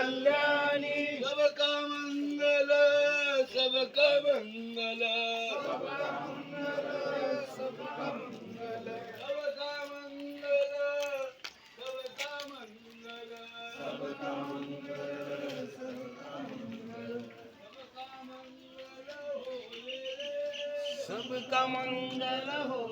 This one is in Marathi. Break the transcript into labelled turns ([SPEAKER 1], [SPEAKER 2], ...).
[SPEAKER 1] कल्याणी
[SPEAKER 2] सबका मंगल सबका मंगल
[SPEAKER 1] सबका मंगल सबका मंगल
[SPEAKER 2] सबका मंगल सबका मंगल
[SPEAKER 1] सबका मंगल सबका मंगल
[SPEAKER 2] सबका मंगल हो रे
[SPEAKER 1] सबका मंगल हो